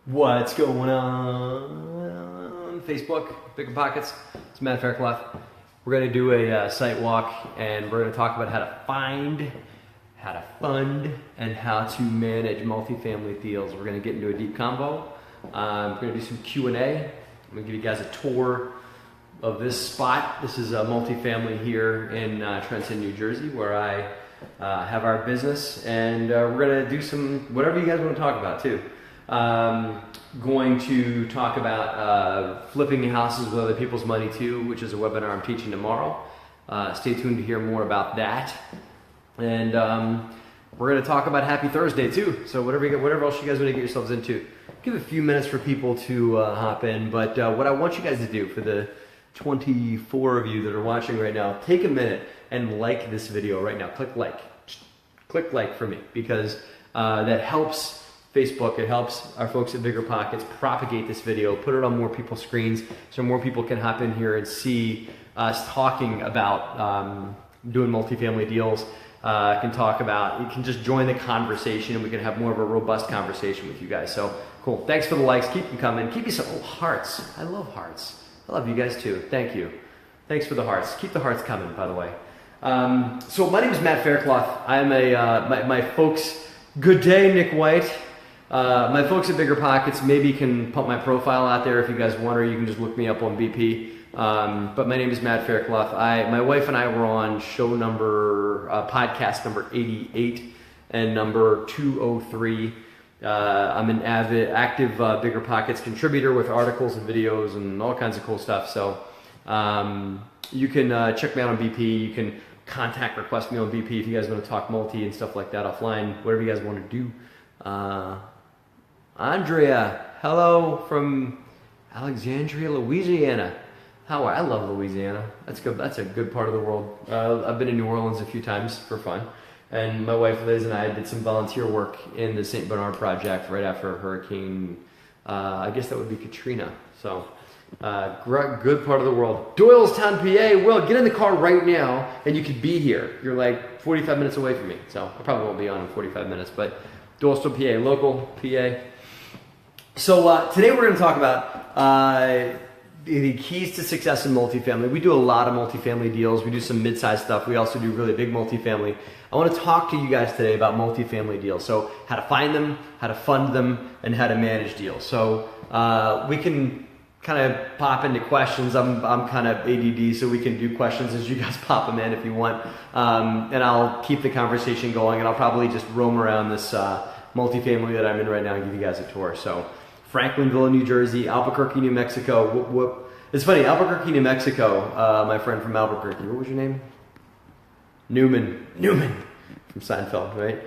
What's going on? Facebook, BiggerPockets. It's Matt Fairclough. We're going to do a site walk, and we're going to talk about how to find, how to fund, and how to manage multifamily deals. We're going to get into a deep convo. We're going to do some Q&A. I'm going to give you guys a tour of this spot. This is a multifamily here in Trenton, New Jersey, where I have our business, and we're going to do some whatever you guys want to talk about too. Going to talk about flipping houses with other people's money too, which is a webinar I'm teaching tomorrow. Stay tuned to hear more about that. And we're going to talk about Happy Thursday too. So whatever else you guys want to get yourselves into, give a few minutes for people to hop in. But what I want you guys to do, for the 24 of you that are watching right now, take a minute and like this video right now. Click like for me, because that helps Facebook. It helps our folks at BiggerPockets propagate this video, put it on more people's screens so more people can hop in here and see us talking about doing multifamily deals. You can just join the conversation, and we can have more of a robust conversation with you guys. So cool. Thanks for the likes. Keep them coming. Keep me some hearts. I love hearts. I love you guys too. Thank you. Thanks for the hearts. Keep the hearts coming, by the way. So my name is Matt Fairclough. I'm my folks. Good day, Nick White. My folks at BiggerPockets maybe can pump my profile out there if you guys want, or you can just look me up on BP. But my name is Matt Fairclough. My wife and I were on podcast number 88 and number 203. I'm an active BiggerPockets contributor with articles and videos and all kinds of cool stuff. So you can check me out on BP. You can request me on BP if you guys want to talk multi and stuff like that offline, whatever you guys want to do. Andrea, hello from Alexandria, Louisiana. I love Louisiana. That's good. That's a good part of the world. I've been in New Orleans a few times for fun, and my wife Liz and I did some volunteer work in the St. Bernard Project right after Hurricane. I guess that would be Katrina. So, good part of the world. Doylestown, PA. Will, get in the car right now, and you could be here. You're like 45 minutes away from me, so I probably won't be on in 45 minutes, but Doylestown, PA, local PA. So today we're going to talk about the keys to success in multifamily. We do a lot of multifamily deals. We do some mid-sized stuff. We also do really big multifamily. I want to talk to you guys today about multifamily deals. So how to find them, how to fund them, and how to manage deals. So we can kind of pop into questions. I'm kind of ADD, so we can do questions as you guys pop them in if you want. And I'll keep the conversation going, and I'll probably just roam around this multifamily that I'm in right now and give you guys a tour. So Franklinville, New Jersey, Albuquerque, New Mexico. Whoop, whoop. It's funny, Albuquerque, New Mexico, my friend from Albuquerque, what was your name? Newman from Seinfeld, right?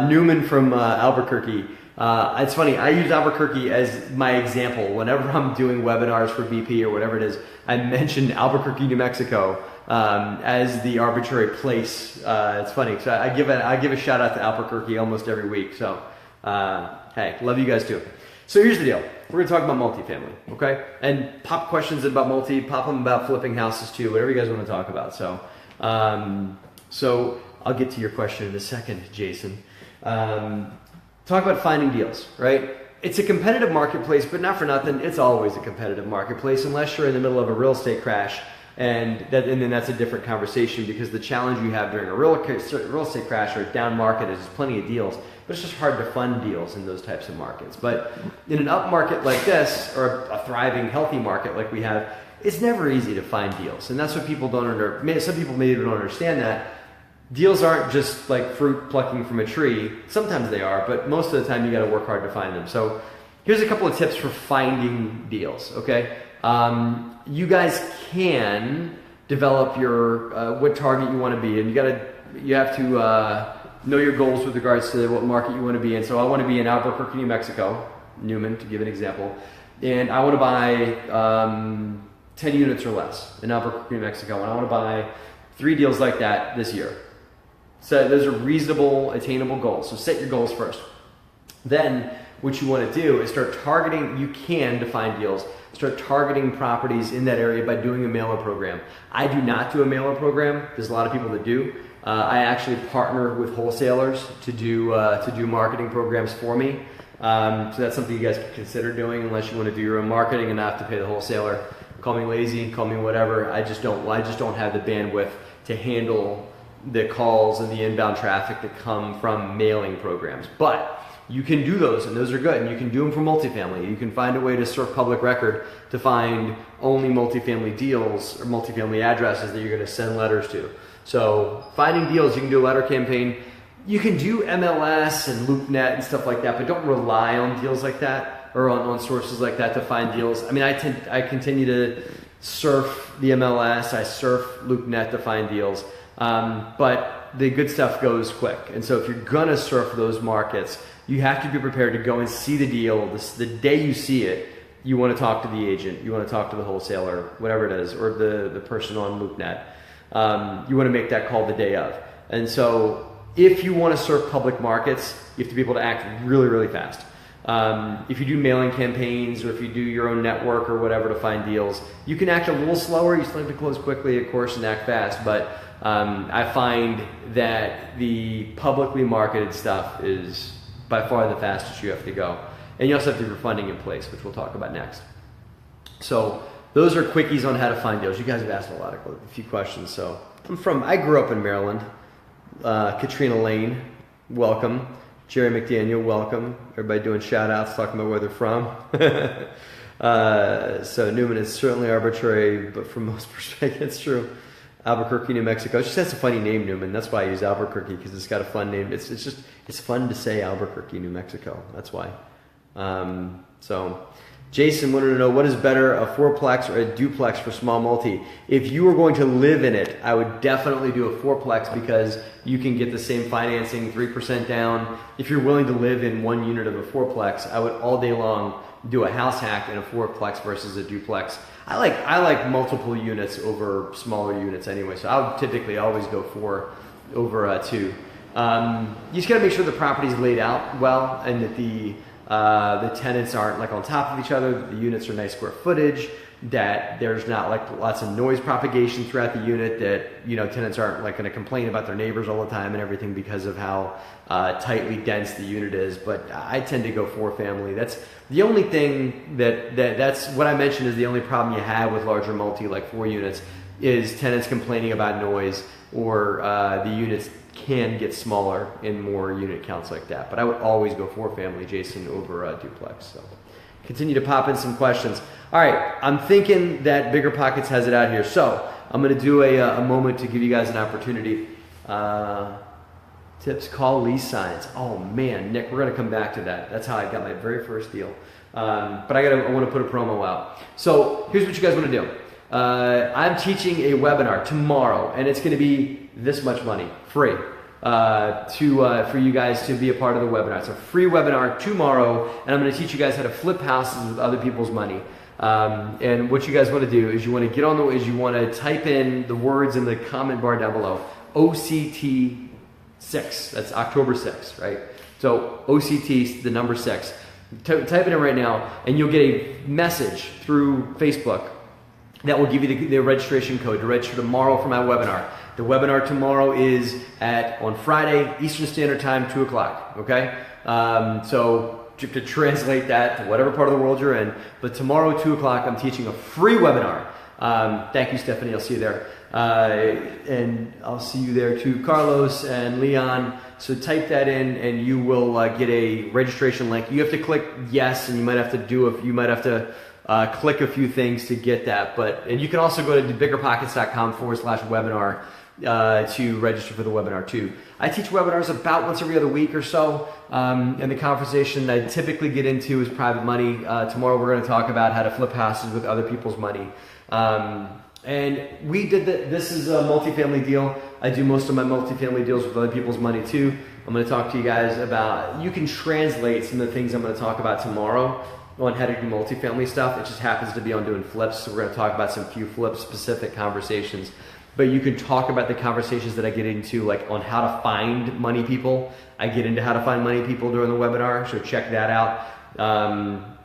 Newman from Albuquerque. It's funny, I use Albuquerque as my example. Whenever I'm doing webinars for BP or whatever it is, I mention Albuquerque, New Mexico as the arbitrary place. It's funny, so I give a shout out to Albuquerque almost every week. So, hey, love you guys too. So here's the deal. We're going to talk about multifamily, okay? And pop questions about pop them about flipping houses too, whatever you guys want to talk about. So, so I'll get to your question in a second, Jason. Talk about finding deals, right? It's a competitive marketplace, but not for nothing. It's always a competitive marketplace unless you're in the middle of a real estate crash, and then that's a different conversation, because the challenge you have during a real estate crash or a down market is there's plenty of deals, but it's just hard to fund deals in those types of markets. But in an up market like this, or a thriving, healthy market like we have, it's never easy to find deals, and that's what people don't some people maybe don't understand that. Deals aren't just like fruit plucking from a tree. Sometimes they are, but most of the time you got to work hard to find them. So here's a couple of tips for finding deals, okay? You guys can develop your what target you want to be in. You have to know your goals with regards to what market you want to be in. So I want to be in Albuquerque, New Mexico, Newman, to give an example, and I want to buy 10 units or less in Albuquerque, New Mexico, and I want to buy 3 deals like that this year. So those are reasonable, attainable goals. So set your goals first. Then what you want to do is start targeting. You can define deals. Start targeting properties in that area by doing a mailer program. I do not do a mailer program. There's a lot of people that do. I actually partner with wholesalers to do marketing programs for me. So that's something you guys can consider doing unless you want to do your own marketing and not have to pay the wholesaler. Call me lazy, call me whatever. I just don't have the bandwidth to handle the calls and the inbound traffic that come from mailing programs. But you can do those, and those are good, and you can do them for multifamily. You can find a way to surf public record to find only multifamily deals or multifamily addresses that you're going to send letters to. So finding deals, you can do a letter campaign. You can do MLS and LoopNet and stuff like that, but don't rely on deals like that or on sources like that to find deals. I mean, I continue to surf the MLS, I surf LoopNet to find deals, but the good stuff goes quick. And so if you're gonna surf those markets, you have to be prepared to go and see the deal. The day you see it, you want to talk to the agent, you want to talk to the wholesaler, whatever it is, or the person on LoopNet. You want to make that call the day of. And so if you want to surf public markets, you have to be able to act really, really fast. If you do mailing campaigns or if you do your own network or whatever to find deals, you can act a little slower. You still have to close quickly, of course, and act fast. But I find that the publicly marketed stuff is by far the fastest you have to go. And you also have to have your funding in place, which we'll talk about next. So those are quickies on how to find deals. You guys have asked a few questions. So I grew up in Maryland. Katrina Lane, welcome. Jerry McDaniel, welcome. Everybody doing shout outs, talking about where they're from. So Newman is certainly arbitrary, but from most perspectives, it's true. Albuquerque, New Mexico. It just has a funny name, Newman. That's why I use Albuquerque, because it's got a fun name. It's fun to say Albuquerque, New Mexico. That's why. So Jason wanted to know, what is better, a fourplex or a duplex for small multi? If you were going to live in it, I would definitely do a fourplex because you can get the same financing, 3% down. If you're willing to live in one unit of a fourplex, I would all day long do a house hack in a fourplex versus a duplex. I like multiple units over smaller units anyway, so I would typically always go 4 over 2. You just got to make sure the property's laid out well and that the tenants aren't like on top of each other, the units are nice square footage, that there's not like lots of noise propagation throughout the unit, that tenants aren't like going to complain about their neighbors all the time and everything because of how tightly dense the unit is. But I tend to go 4 family. That's the only thing that's what I mentioned is the only problem you have with larger multi, like 4 units, is tenants complaining about noise, or the units can get smaller in more unit counts like that. But I would always go 4 family, Jason, over a duplex. So continue to pop in some questions. All right, I'm thinking that BiggerPockets has it out here. So I'm going to do a moment to give you guys an opportunity. Tips, call lease signs. Oh man, Nick, we're going to come back to that. That's how I got my very first deal. But I want to put a promo out. So here's what you guys want to do. I'm teaching a webinar tomorrow, and it's going to be this much money, free, for you guys to be a part of the webinar. It's a free webinar tomorrow, and I'm going to teach you guys how to flip houses with other people's money. And what you guys want to do is you want to type in the words in the comment bar down below, OCT 6. That's October 6th, right? So OCT, the number 6. Type it in right now, and you'll get a message through Facebook that will give you the registration code to register tomorrow for my webinar. The webinar tomorrow is on Friday, Eastern Standard Time, 2 o'clock, okay? So to translate that to whatever part of the world you're in, but tomorrow, 2 o'clock, I'm teaching a free webinar. Thank you, Stephanie. I'll see you there. And I'll see you there too, Carlos and Leon. So type that in, and you will get a registration link. You have to click yes, and you might have to click a few things to get that. And you can also go to biggerpockets.com/webinar to register for the webinar too. I teach webinars about once every other week or so, and the conversation I typically get into is private money. Tomorrow we're going to talk about how to flip houses with other people's money. And we did this is a multifamily deal. I do most of my multifamily deals with other people's money too. I'm going to talk to you guys about, you can translate some of the things I'm going to talk about tomorrow on how to do multifamily stuff. It just happens to be on doing flips, so we're going to talk about some few flip specific conversations. But you can talk about the conversations that I get into, like on how to find money people. I get into how to find money people during the webinar, so check that out.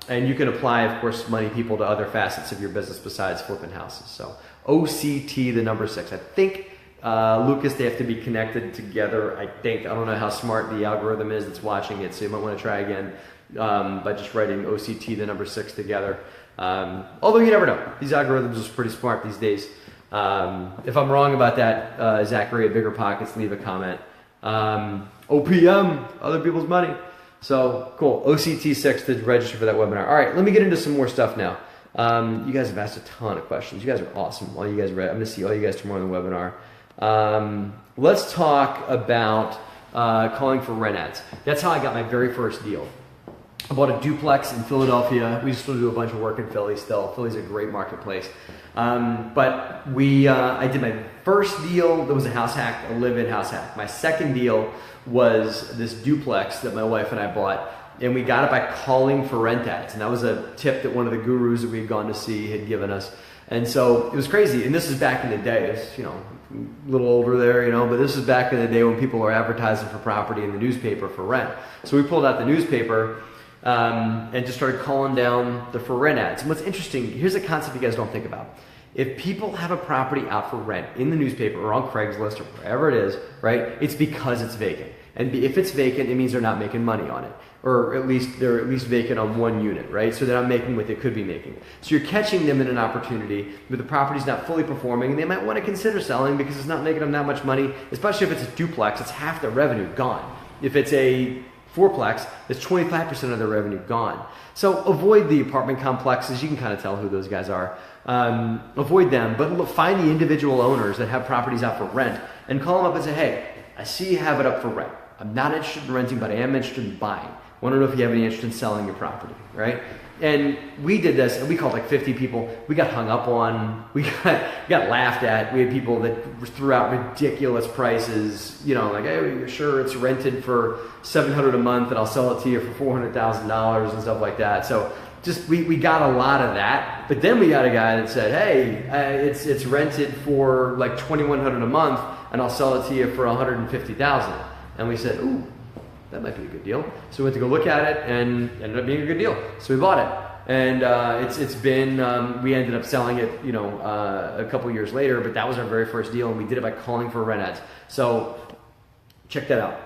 And you can apply, of course, money people to other facets of your business besides flipping houses. So OCT, the number 6. I think, Lucas, they have to be connected together. I don't know how smart the algorithm is that's watching it, so you might want to try again. by just writing OCT, the number 6 together. Although you never know. These algorithms are pretty smart these days. If I'm wrong about that, Zachary at BiggerPockets, leave a comment. OPM, other people's money. So cool. OCT6 to register for that webinar. All right, let me get into some more stuff now. You guys have asked a ton of questions. You guys are awesome. All you guys I'm going to see all you guys tomorrow on the webinar. Let's talk about calling for rent ads. That's how I got my very first deal. I bought a duplex in Philadelphia. We still do a bunch of work in Philly still. Philly's a great marketplace. But I did my first deal that was a house hack, a live-in house hack. My second deal was this duplex that my wife and I bought, and we got it by calling for rent ads. And that was a tip that one of the gurus that we had gone to see had given us. And so it was crazy. And this is back in the day. It's, a little older there, but this is back in the day when people are advertising for property in the newspaper for rent. So we pulled out the newspaper and just started calling down the for rent ads. And what's interesting, here's a concept you guys don't think about. If people have a property out for rent in the newspaper or on Craigslist or wherever it is, right, it's because it's vacant. And if it's vacant, it means they're not making money on it. Or at least they're vacant on one unit, right? So they're not making what they could be making. So you're catching them in an opportunity where the property's not fully performing and they might want to consider selling because it's not making them that much money, especially if it's a duplex, it's half their revenue gone. If it's a fourplex, it's 25% of their revenue gone. So avoid the apartment complexes. You can kind of tell who those guys are. Avoid them, but find the individual owners that have properties out for rent and call them up and say, hey, I see you have it up for rent. I'm not interested in renting, but I am interested in buying. I want to know if you have any interest in selling your property, right? And we did this, and we called like 50 people. We got hung up on. We got laughed at. We had people that threw out ridiculous prices. Like, hey, you're sure it's rented for $700 a month, and I'll sell it to you for $400,000 and stuff like that. So just we got a lot of that. But then we got a guy that said, hey, it's rented for like $2,100 a month, and I'll sell it to you for $150,000. And we said, ooh, that might be a good deal. So we went to go look at it and ended up being a good deal. So we bought it. And it's been, we ended up selling it, a couple years later, but that was our very first deal, and we did it by calling for rent ads. So check that out.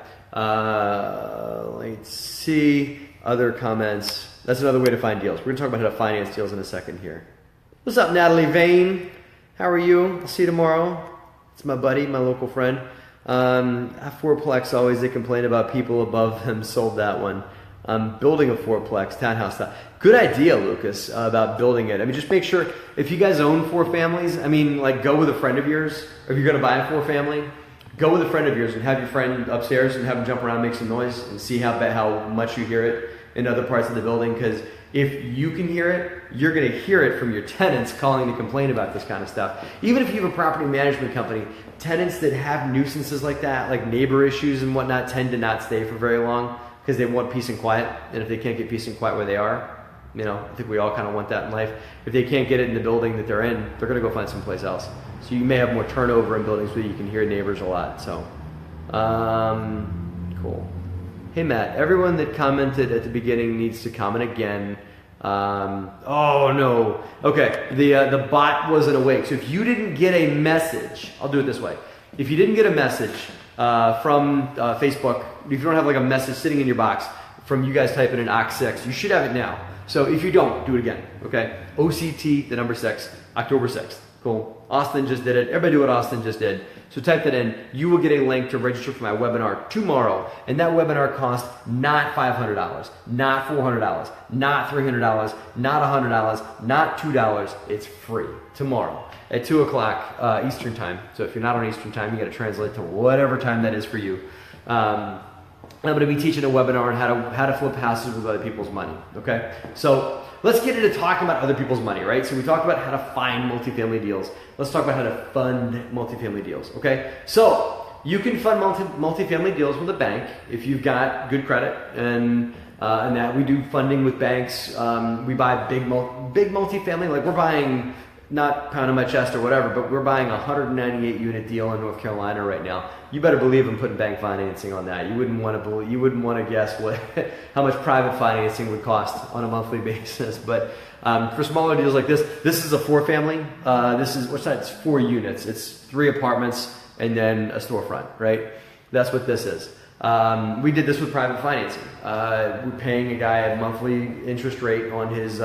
Let's see other comments. That's another way to find deals. We're gonna talk about how to finance deals in a second here. What's up, Natalie Vane? How are you? I'll see you tomorrow. It's my buddy, my local friend. At fourplex, always they complain about people above them sold that one. Building a fourplex, townhouse style. Good idea, Lucas, about building it. I mean, just make sure, if you guys own 4 families, go with a friend of yours. Or if you're going to buy a 4-family, go with a friend of yours and have your friend upstairs and have him jump around and make some noise and see how much you hear it in other parts of the building. Because if you can hear it, you're going to hear it from your tenants calling to complain about this kind of stuff. Even if you have a property management company, tenants that have nuisances like that, like neighbor issues and whatnot, tend to not stay for very long because they want peace and quiet. And if they can't get peace and quiet where they are, I think we all kind of want that in life. If they can't get it in the building that they're in, they're going to go find someplace else. So you may have more turnover in buildings where you can hear neighbors a lot. So, cool. Hey Matt, everyone that commented at the beginning needs to comment again. Oh no. Okay, the bot wasn't awake. So if you didn't get a message, I'll do it this way. If you didn't get a message from Facebook, if you don't have like a message sitting in your box from you guys typing in OC6, you should have it now. So if you don't, do it again. Okay, OCT, the number 6, October 6th. Cool. Austin just did it. Everybody do what Austin just did. So type that in. You will get a link to register for my webinar tomorrow. And that webinar costs not $500, not $400, not $300, not $100, not $2. It's free tomorrow at 2 o'clock Eastern time. So if you're not on Eastern time, you got to translate to whatever time that is for you. I'm going to be teaching a webinar on how to flip houses with other people's money. Okay. So let's get into talking about other people's money, right? So we talked about how to find multifamily deals. Let's talk about how to fund multifamily deals, okay? So you can fund multifamily deals with a bank if you've got good credit, and that we do funding with banks. We buy big multifamily, like we're buying, not pound on my chest or whatever, but we're buying a 198 unit deal in North Carolina right now. You better believe I'm putting bank financing on that. You wouldn't want to guess how much private financing would cost on a monthly basis. But for smaller deals like this is a 4-family. It's 4 units. It's 3 apartments and then a storefront, right? That's what this is. We did this with private financing. We're paying a guy a monthly interest rate on his,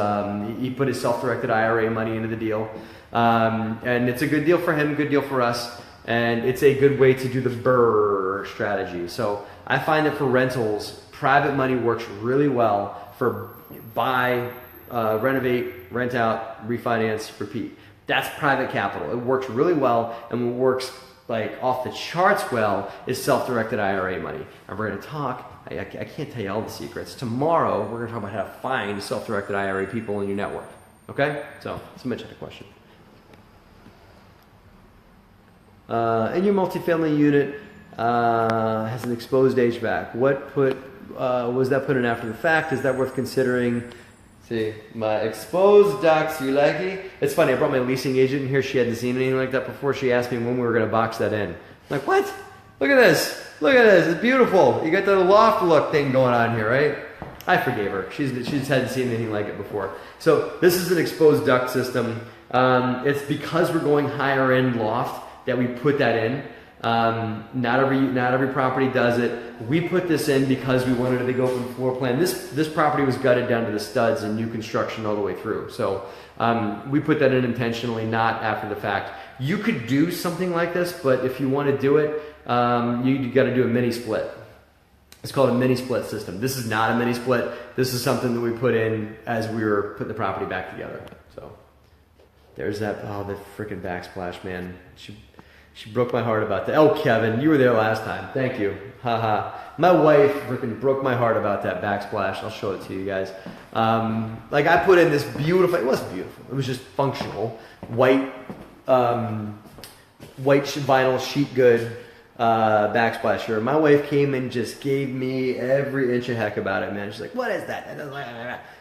he put his self-directed IRA money into the deal. And it's a good deal for him, good deal for us. And it's a good way to do the BRRRR strategy. So I find that for rentals, private money works really well for buy, renovate, rent out, refinance, repeat. That's private capital. It works really well, and what works like off the charts well is self-directed IRA money. And we're going to talk, I can't tell you all the secrets. Tomorrow, we're going to talk about how to find self-directed IRA people in your network. Okay? So, somebody check the question. In your multifamily unit has an exposed HVAC. What was that put in after the fact? Is that worth considering? See, my exposed ducts, you like it? It's funny, I brought my leasing agent in here. She hadn't seen anything like that before. She asked me when we were going to box that in. I'm like, what? Look at this. Look at this. It's beautiful. You got the loft look thing going on here, right? I forgave her. She just hadn't seen anything like it before. So this is an exposed duct system. It's because we're going higher end loft that we put that in. Not every property does it. We put this in because we wanted a big open floor plan. This property was gutted down to the studs and new construction all the way through. So we put that in intentionally, not after the fact. You could do something like this, but if you want to do it, you got to do a mini split. It's called a mini split system. This is not a mini split. This is something that we put in as we were putting the property back together. So there's that. Oh, the freaking Backsplash, man. She broke my heart about that. Oh, Kevin, you were there last time. Thank you. Haha. My wife freaking broke my heart about that Backsplash. I'll show it to you guys. Like I put in this beautiful, it wasn't beautiful. It was just functional. White vinyl sheet good Backsplash here. My wife came and just gave me every inch of heck about it, man. She's like, what is that?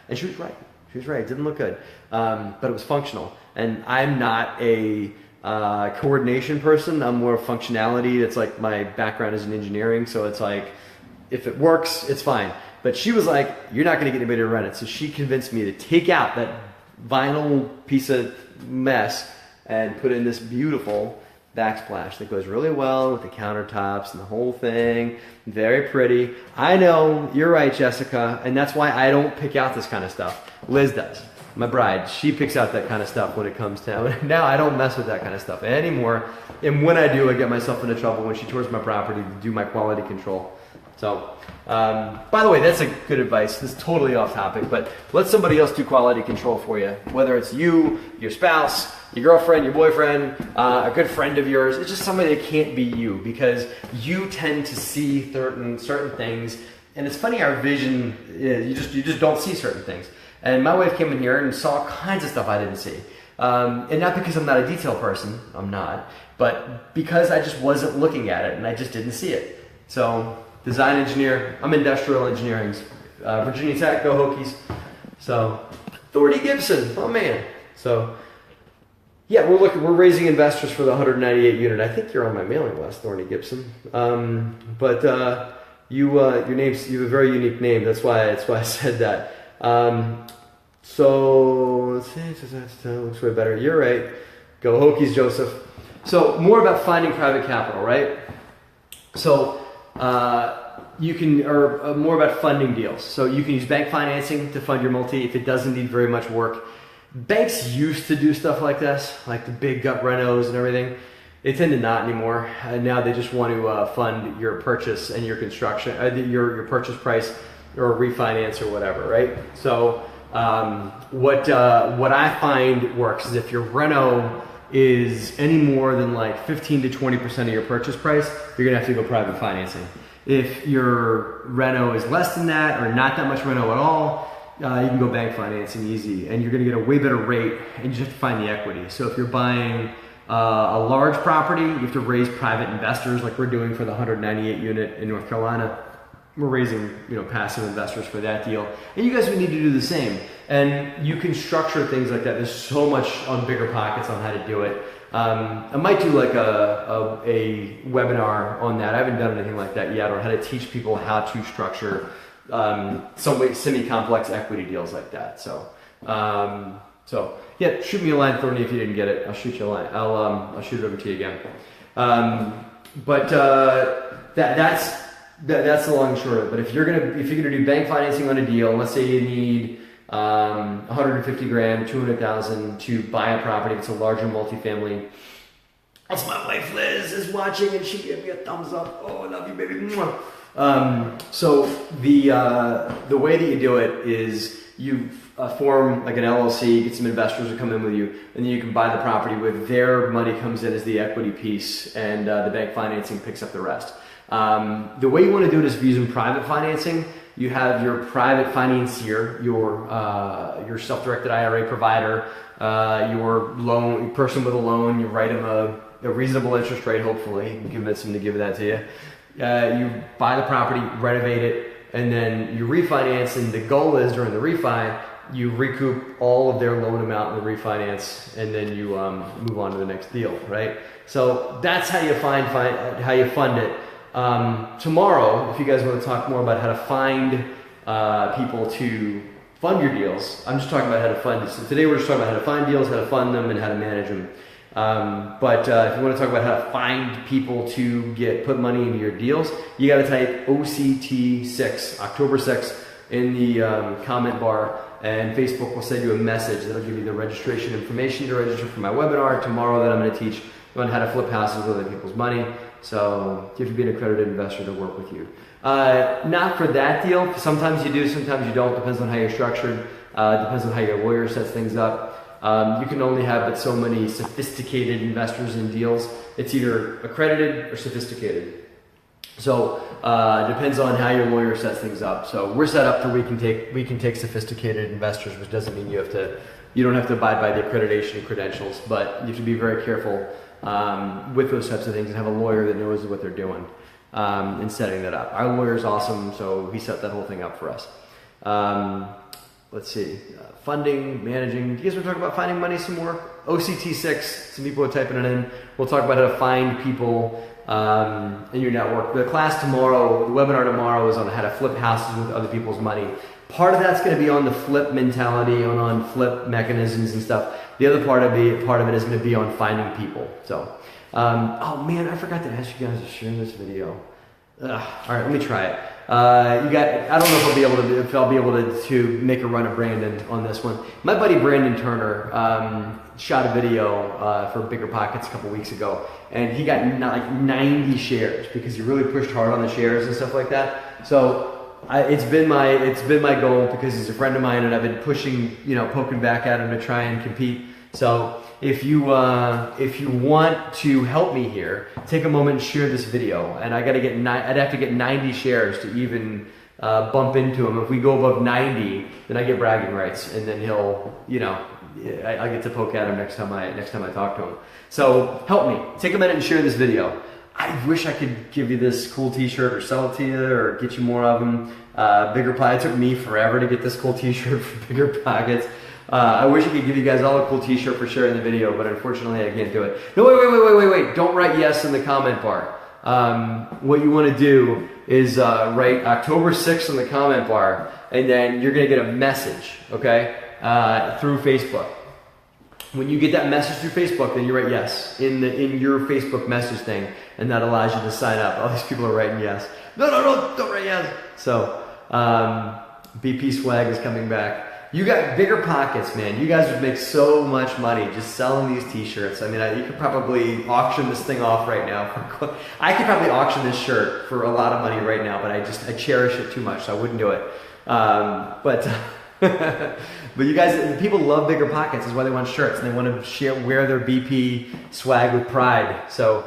And she was right. She was right. It didn't look good. But it was functional. And I'm not a coordination person. I'm more functionality. It's like my background is in engineering, so it's like if it works, it's fine. But she was like, you're not going to get anybody to rent it. So she convinced me to take out that vinyl piece of mess and put in this beautiful Backsplash that goes really well with the countertops and the whole thing. Very pretty. I know, you're right, Jessica, and that's why I don't pick out this kind of stuff. Liz does. My bride, she picks out that kind of stuff when it comes to now. I don't mess with that kind of stuff anymore. And when I do, I get myself into trouble when she tours my property to do my quality control. So, by the way, that's a good advice. This is totally off topic, but let somebody else do quality control for you. Whether it's you, your spouse, your girlfriend, your boyfriend, a good friend of yours. It's just somebody that can't be you because you tend to see certain things. And it's funny, our vision is you just don't see certain things. And my wife came in here and saw all kinds of stuff I didn't see. And not because I'm not a detail person, I'm not, but because I just wasn't looking at it and I just didn't see it. So, design engineer, I'm industrial engineering, Virginia Tech, go Hokies. So, Thorny Gibson, oh man. So, yeah, we're raising investors for the 198 unit. I think you're on my mailing list, Thorny Gibson. Your name's, you have a very unique name. That's why I said that. So let's see, looks way better. You're right. Go Hokies, Joseph. So more about finding private capital, right? So you can, or more about funding deals. So you can use bank financing to fund your multi if it doesn't need very much work. Banks used to do stuff like this, like the big gut renos and everything. They tend to not anymore. Now they just want to fund your purchase and your construction, your purchase price or refinance or whatever, right? So what I find works is if your reno is any more than like 15 to 20% of your purchase price, you're gonna have to go private financing. If your reno is less than that or not that much reno at all, you can go bank financing easy and you're gonna get a way better rate and you just have to find the equity. So if you're buying a large property, you have to raise private investors like we're doing for the 198 unit in North Carolina. We're raising, passive investors for that deal. And you guys would need to do the same. And you can structure things like that. There's so much on BiggerPockets on how to do it. I might do like a webinar on that. I haven't done anything like that yet, or how to teach people how to structure some semi-complex equity deals like that. So yeah, shoot me a line, Thorny, if you didn't get it. I'll shoot you a line. I'll shoot it over to you again. That's the long and short of it. But if you're gonna do bank financing on a deal, let's say you need 150 grand, 200,000 to buy a property. It's a larger multifamily. That's my wife Liz is watching, and she gave me a thumbs up. Oh, I love you, baby. So the way that you do it is you form like an LLC, get some investors to come in with you, and then you can buy the property with their money comes in as the equity piece, and the bank financing picks up the rest. The way you want to do it is using private financing. You have your private financier, your self-directed IRA provider, your loan person with a loan. You write them a reasonable interest rate, hopefully, you can convince them to give that to you. You buy the property, renovate it, and then you refinance. And the goal is during the refi, you recoup all of their loan amount in the refinance, and then you move on to the next deal, right? So that's how you how you fund it. Tomorrow, if you guys want to talk more about how to find people to fund your deals, I'm just talking about how to fund it. So today we're just talking about how to find deals, how to fund them, and how to manage them. But if you want to talk about how to find people to put money into your deals, you got to type OCT6, October 6th, in the comment bar, and Facebook will send you a message that'll give you the registration information to register for my webinar tomorrow that I'm going to teach on how to flip houses with other people's money. So you have to be an accredited investor to work with you. Not for that deal. Sometimes you do, sometimes you don't. Depends on how you're structured. Depends on how your lawyer sets things up. You can only have but so many sophisticated investors in deals. It's either accredited or sophisticated. So depends on how your lawyer sets things up. So we're set up to we can take sophisticated investors, which doesn't mean you don't have to abide by the accreditation and credentials, but you have to be very careful with those types of things and have a lawyer that knows what they're doing in setting that up. Our lawyer is awesome, so he set that whole thing up for us. Let's see, funding, managing. Do you guys want to talk about finding money some more? OCT6, some people are typing it in. We'll talk about how to find people in your network. The class tomorrow, the webinar tomorrow is on how to flip houses with other people's money. Part of that's going to be on the flip mentality, on flip mechanisms and stuff. The other part of it is going to be on finding people. So, oh man, I forgot to ask you guys to share this video. All right, let me try it. I don't know if I'll be able to make a run at Brandon on this one. My buddy Brandon Turner shot a video for BiggerPockets a couple weeks ago, and he got like 90 shares because he really pushed hard on the shares and stuff like that. So it's been my goal because he's a friend of mine, and I've been pushing, poking back at him to try and compete. So if you want to help me here, take a moment and share this video. And I'd have to get 90 shares to even bump into him. If we go above 90, then I get bragging rights, and then he'll, I get to poke at him next time I talk to him. So help me, take a minute and share this video. I wish I could give you this cool t-shirt or sell it to you or get you more of them. It took me forever to get this cool t-shirt from BiggerPockets. I wish I could give you guys all a cool t-shirt for sharing the video, but unfortunately I can't do it. No, wait. Don't write yes in the comment bar. What you want to do is write October 6th in the comment bar, and then you're going to get a message, okay, through Facebook. When you get that message through Facebook, then you write yes in your Facebook message thing, and that allows you to sign up. All these people are writing yes. No, don't write yes. So BP swag is coming back. You got BiggerPockets, man. You guys would make so much money just selling these t-shirts. I mean, you could probably auction this thing off right now. I could probably auction this shirt for a lot of money right now, but I cherish it too much, so I wouldn't do it. But you guys, people love BiggerPockets. That's why they want shirts, and they want to wear their BP swag with pride. So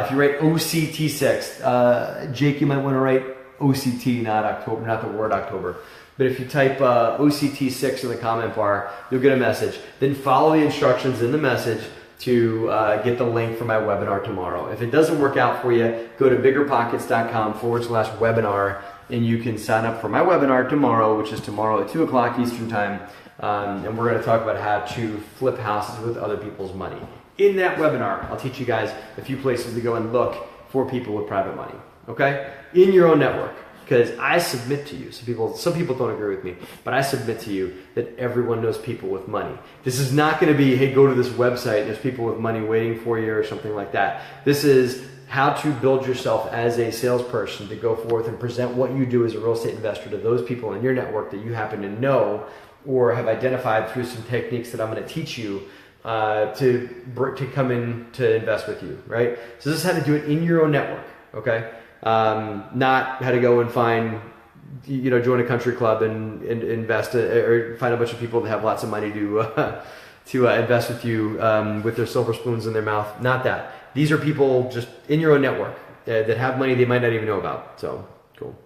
if you write OCT6, Jake, you might want to write OCT, not October, not the word October. But if you type OCT6 in the comment bar, you'll get a message. Then follow the instructions in the message to get the link for my webinar tomorrow. If it doesn't work out for you, go to biggerpockets.com/webinar, and you can sign up for my webinar tomorrow, which is tomorrow at 2 o'clock Eastern Time. And we're going to talk about how to flip houses with other people's money. In that webinar, I'll teach you guys a few places to go and look for people with private money, okay? In your own network. Because I submit to you, some people don't agree with me, but I submit to you that everyone knows people with money. This is not going to be, hey, go to this website, there's people with money waiting for you or something like that. This is, how to build yourself as a salesperson to go forth and present what you do as a real estate investor to those people in your network that you happen to know or have identified through some techniques that I'm going to teach you to come in to invest with you, right? So this is how to do it in your own network, okay? Not how to go and find, join a country club and invest or find a bunch of people that have lots of money to invest with you with their silver spoons in their mouth. Not that. These are people just in your own network that have money they might not even know about. So cool.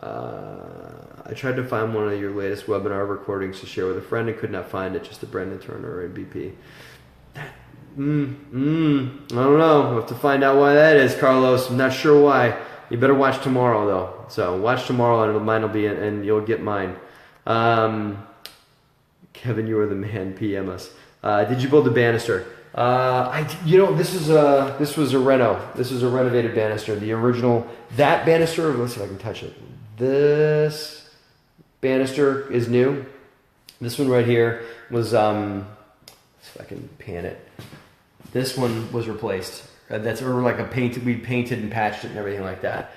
I tried to find one of your latest webinar recordings to share with a friend and could not find it. Just the Brendan Turner and BP. I don't know. We'll have to find out why that is, Carlos. I'm not sure why. You better watch tomorrow though. So watch tomorrow and mine will be in, and you'll get mine. Kevin, you are the man. PM us. Did you build the banister? This was a reno. This is a renovated banister. The original, that banister. Let's see if I can touch it. This banister is new. This one right here was, let's see if I can pan it. This one was replaced. That's like we painted and patched it and everything like that.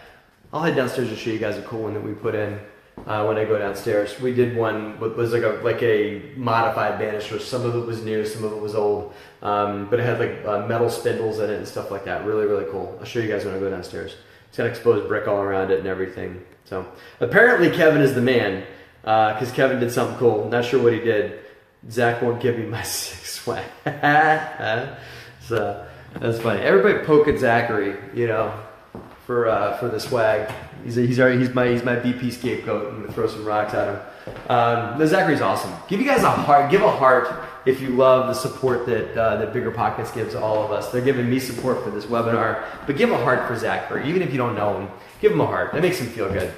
I'll head downstairs and show you guys a cool one that we put in when I go downstairs. We did one that was like a modified banister. Some of it was new, some of it was old, but it had like metal spindles in it and stuff like that. Really, really cool. I'll show you guys when I go downstairs. It's got exposed brick all around it and everything. So apparently Kevin is the man because Kevin did something cool. Not sure what he did. Zach won't give me my 6 swag. So that's funny. Everybody poke at Zachary, for the swag. He's my BP scapegoat. I'm gonna throw some rocks at him. Zachary's awesome. Give you guys a heart. Give a heart if you love the support that BiggerPockets gives all of us. They're giving me support for this webinar, but give a heart for Zachary. Even if you don't know him, give him a heart. That makes him feel good.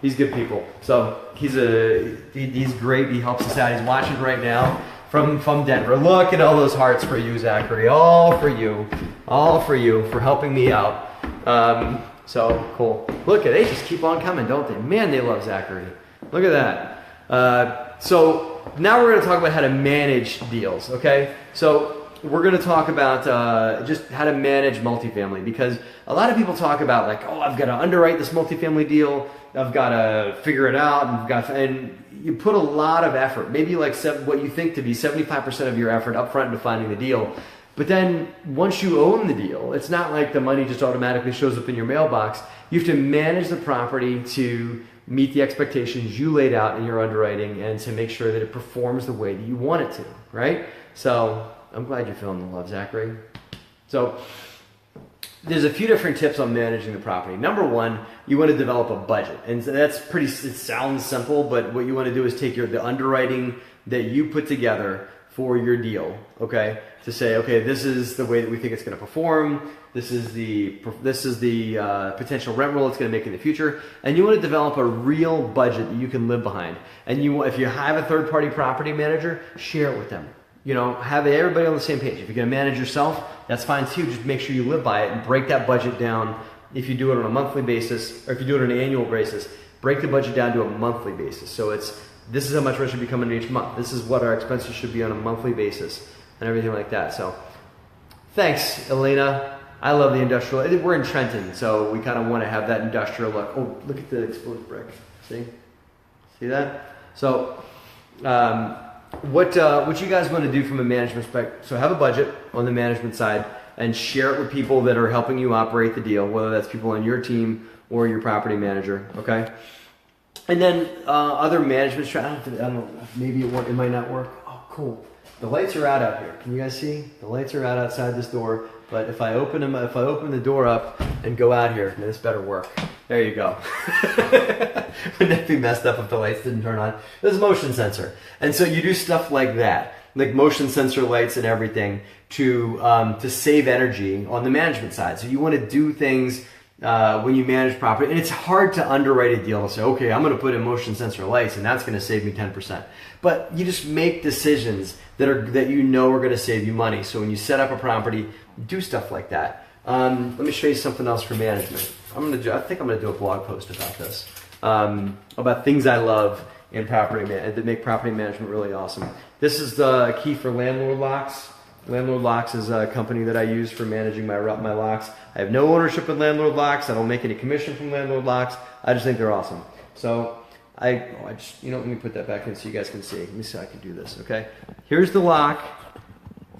He's good people. So he's great. He helps us out. He's watching right now from Denver. Look at all those hearts for you, Zachary. All for you for helping me out. So cool. Look at, they just keep on coming, don't they? Man, they love Zachary. Look at that. So now we're going to talk about how to manage deals. Okay. So we're going to talk about just how to manage multifamily, because a lot of people talk about like, oh, I've got to underwrite this multifamily deal. I've got to figure it out. And you put a lot of effort, maybe like what you think to be 75% of your effort up front into finding the deal. But then once you own the deal, it's not like the money just automatically shows up in your mailbox. You have to manage the property to meet the expectations you laid out in your underwriting and to make sure that it performs the way that you want it to, right? So I'm glad you're feeling the love, Zachary. So there's a few different tips on managing the property. Number one, you want to develop a budget. And so it sounds simple, but what you want to do is take the underwriting that you put together for your deal, okay? To say, okay, this is the way that we think it's going to perform. This is the potential rent roll it's going to make in the future, and you want to develop a real budget that you can live behind. And if you have a third-party property manager, share it with them. Have everybody on the same page. If you're going to manage yourself, that's fine too. Just make sure you live by it and break that budget down. If you do it on a monthly basis, or if you do it on an annual basis, break the budget down to a monthly basis. So this is how much rent should be coming in each month. This is what our expenses should be on a monthly basis, and everything like that. So thanks, Elena. I love the industrial. We're in Trenton, so we kind of want to have that industrial look. Oh, look at the exposed brick. See that? So what you guys want to do from a management perspective? So have a budget on the management side and share it with people that are helping you operate the deal, whether that's people on your team or your property manager. Okay. And then other management strategies. I don't know. Maybe it might not work. Oh, cool. The lights are out here. Can you guys see? The lights are out outside this door. But if I open the door up and go out here, this better work. There you go. Wouldn't that be messed up if the lights didn't turn on? There's a motion sensor. And so you do stuff like that, like motion sensor lights and everything to save energy on the management side. So you want to do things when you manage property. And it's hard to underwrite a deal and say, okay, I'm going to put in motion sensor lights and that's going to save me 10%. But you just make decisions that are going to save you money. So when you set up a property, do stuff like that. Let me show you something else for management. I think I'm going to do a blog post about this, about things I love in property that make property management really awesome. This is the key for landlord locks Landlord Locks is a company that I use for managing my locks. I have no ownership in Landlord Locks. I don't make any commission from Landlord Locks. I just think they're awesome. So I just, let me put that back in so you guys can see. Let me see how I can do this, okay? Here's the lock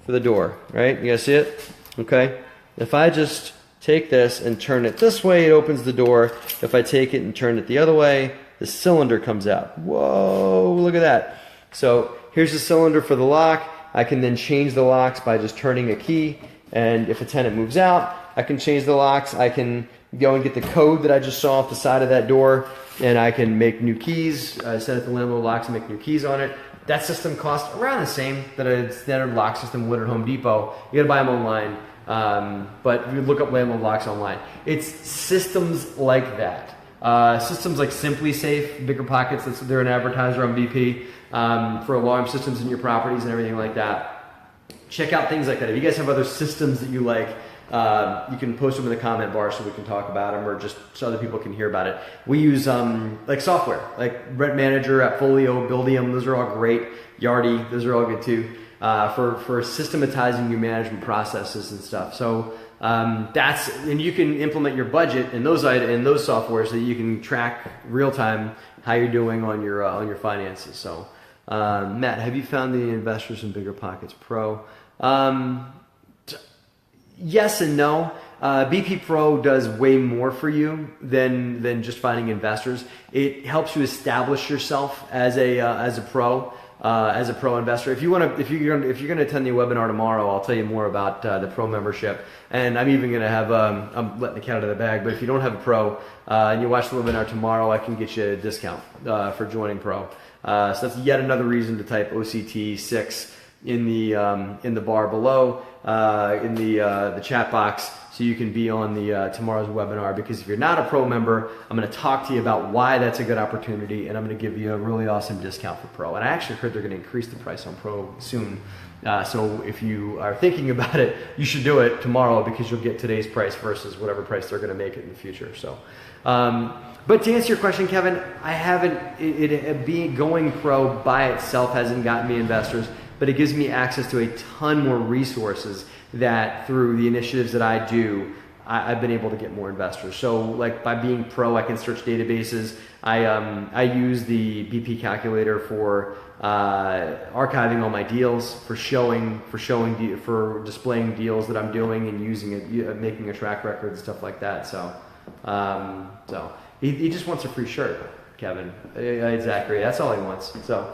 for the door, right? You guys see it? Okay. If I just take this and turn it this way, it opens the door. If I take it and turn it the other way, the cylinder comes out. Whoa, look at that. So here's the cylinder for the lock. I can then change the locks by just turning a key, and if a tenant moves out, I can change the locks. I can go and get the code that I just saw off the side of that door, and I can make new keys. I set it to Landlord Locks and make new keys on it. That system costs around the same that a standard lock system would at Home Depot. You gotta buy them online, but you look up Landlord Locks online. It's systems like that. Systems like Simply Safe, BiggerPockets, they're an advertiser on BP, for alarm systems in your properties and everything like that. Check out things like that. If you guys have other systems that you like, you can post them in the comment bar so we can talk about them, or just so other people can hear about it. We use like software, like Rent Manager, Appfolio, Buildium. Those are all great. Yardi, those are all good too, for systematizing your management processes and stuff. So and you can implement your budget in those softwares so that you can track real time how you're doing on your finances. So Matt, have you found the investors in BiggerPockets Pro? Yes and no. BP Pro does way more for you than just finding investors. It helps you establish yourself as a pro investor. If you're gonna attend the webinar tomorrow, I'll tell you more about the pro membership. And I'm even gonna have I'm letting the cat out of the bag. But if you don't have a pro and you watch the webinar tomorrow, I can get you a discount for joining pro. So that's yet another reason to type OCT6 in the bar below, in the chat box, so you can be on the tomorrow's webinar. Because if you're not a pro member, I'm going to talk to you about why that's a good opportunity, and I'm going to give you a really awesome discount for pro. And I actually heard they're going to increase the price on pro soon. So if you are thinking about it, you should do it tomorrow, because you'll get today's price versus whatever price they're going to make it in the future. So. But to answer your question, Kevin, I haven't. Being going pro by itself hasn't gotten me investors, but it gives me access to a ton more resources that through the initiatives that I do, I've been able to get more investors. So like by being pro, I can search databases. I use the BP calculator for archiving all my deals, for displaying deals that I'm doing and using it, making a track record and stuff like that. So he just wants a free shirt, Kevin. It's accurate. That's all he wants. So.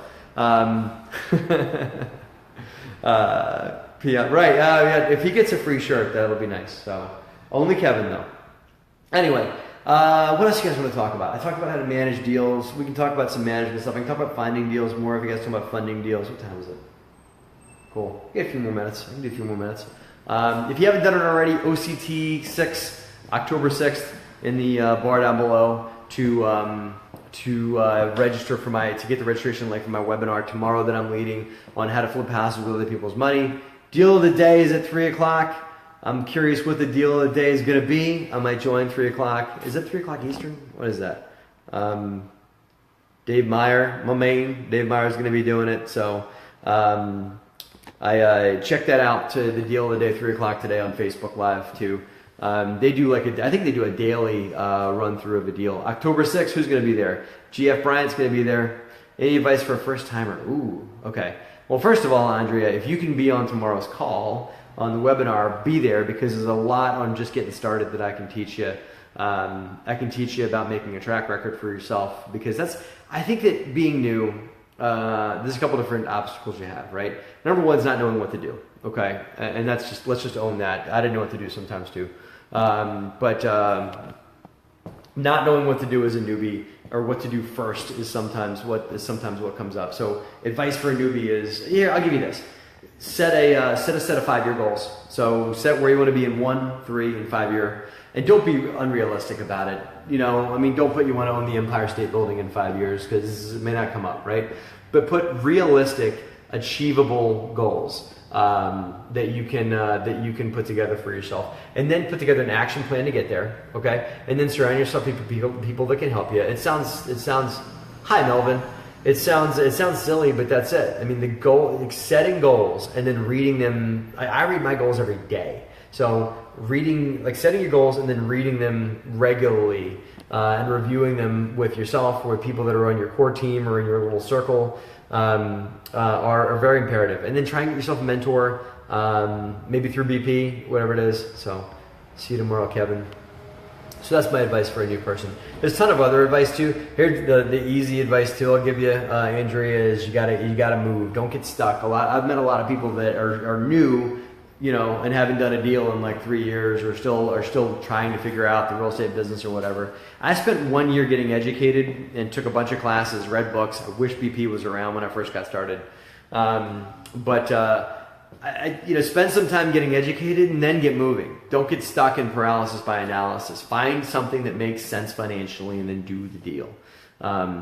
Yeah, if he gets a free shirt, that'll be nice. So only Kevin though. Anyway, what else you guys want to talk about? I talked about how to manage deals. We can talk about some management stuff. I can talk about finding deals more. If you guys talk about funding deals, what time is it? Cool. Get a few more minutes. I can do a few more minutes. If you haven't done it already, OCT 6, October 6th, in the bar down below to register to get the registration link for my webinar tomorrow that I'm leading on how to flip houses with other people's money. Deal of the day is at 3 o'clock. I'm curious what the deal of the day is going to be. I might join 3 o'clock. Is it 3 o'clock Eastern? What is that? Dave Meyer, my main. Dave Meyer is going to be doing it. So I checked that out, to the deal of the day, 3 o'clock today on Facebook Live too. They do I think they do a daily run through of a deal. October 6th, who's going to be there? GF Bryant's going to be there. Any advice for a first timer? Ooh, okay. Well, first of all, Andrea, if you can be on tomorrow's call on the webinar, be there, because there's a lot on just getting started that I can teach you. I can teach you about making a track record for yourself, because I think that being new, there's a couple different obstacles you have, right? Number one is not knowing what to do, okay? And let's just own that. I didn't know what to do sometimes too. But not knowing what to do as a newbie, or what to do first, is sometimes what comes up. So advice for a newbie is, here, I'll give you this. Set a set of 5-year goals. So set where you want to be in 1, 3, and 5 year, and don't be unrealistic about it. Don't put you want to own the Empire State Building in 5 years, because it may not come up, right? But put realistic, achievable goals that you can put together for yourself, and then put together an action plan to get there. Okay, and then surround yourself with people that can help you. It sounds. Hi, Melvin. It sounds silly, but that's it. I mean, the goal, like setting goals and then reading them. I read my goals every day. So reading, like setting your goals and then reading them regularly and reviewing them with yourself or with people that are on your core team or in your little circle are very imperative. And then try and get yourself a mentor, maybe through BP, whatever it is. So see you tomorrow, Kevin. So that's my advice for a new person. There's a ton of other advice too. Here's the easy advice too I'll give you, Andrea, is you gotta move. Don't get stuck. I've met a lot of people that are new, you know, and haven't done a deal in like 3 years, or still trying to figure out the real estate business or whatever. I spent 1 year getting educated and took a bunch of classes, read books. I wish BP was around when I first got started. I spend some time getting educated and then get moving. Don't get stuck in paralysis by analysis. Find something that makes sense financially and then do the deal.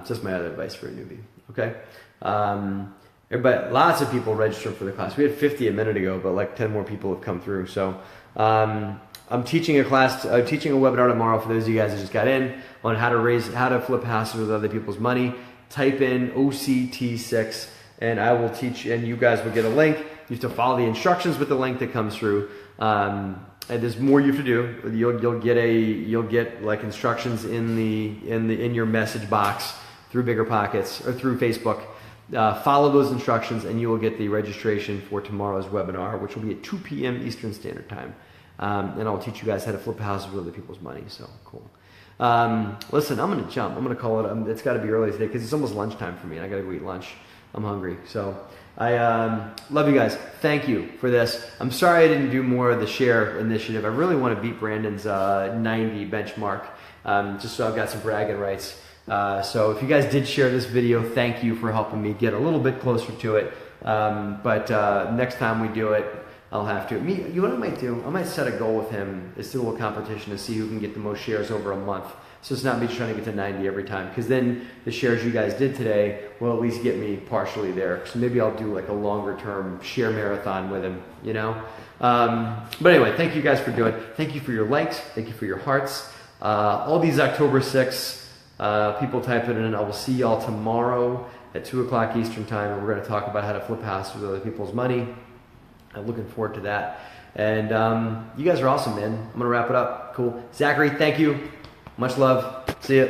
Just my other advice for a newbie. Okay. But lots of people registered for the class. We had 50 a minute ago, but like 10 more people have come through. So I'm teaching a class, teaching a webinar tomorrow for those of you guys that just got in on how to flip houses with other people's money. Type in OCT6 and I will teach, and you guys will get a link. You have to follow the instructions with the link that comes through. And there's more you have to do. You'll get like instructions in your message box through BiggerPockets or through Facebook. Follow those instructions and you will get the registration for tomorrow's webinar, which will be at 2 p.m. Eastern Standard Time. And I'll teach you guys how to flip houses with other people's money. So cool. Listen, I'm going to jump. I'm going to call it. It's got to be early today because it's almost lunchtime for me. And I got to go eat lunch. I'm hungry. So I love you guys. Thank you for this. I'm sorry I didn't do more of the share initiative. I really want to beat Brandon's 90 benchmark, just so I've got some bragging rights. So if you guys did share this video, thank you for helping me get a little bit closer to it. But next time we do it, I'll have to. You know what I might do? I might set a goal with him. Let's do a little competition to see who can get the most shares over a month. So it's not me trying to get to 90 every time, because then the shares you guys did today will at least get me partially there. So maybe I'll do like a longer term share marathon with him, you know? But anyway, thank you guys for doing it. Thank you for your likes. Thank you for your hearts. All these October 6th people type it in. I will see y'all tomorrow at 2 o'clock Eastern time, and we're going to talk about how to flip houses with other people's money. I'm looking forward to that. And you guys are awesome, man. I'm going to wrap it up. Cool. Zachary, thank you. Much love. See ya.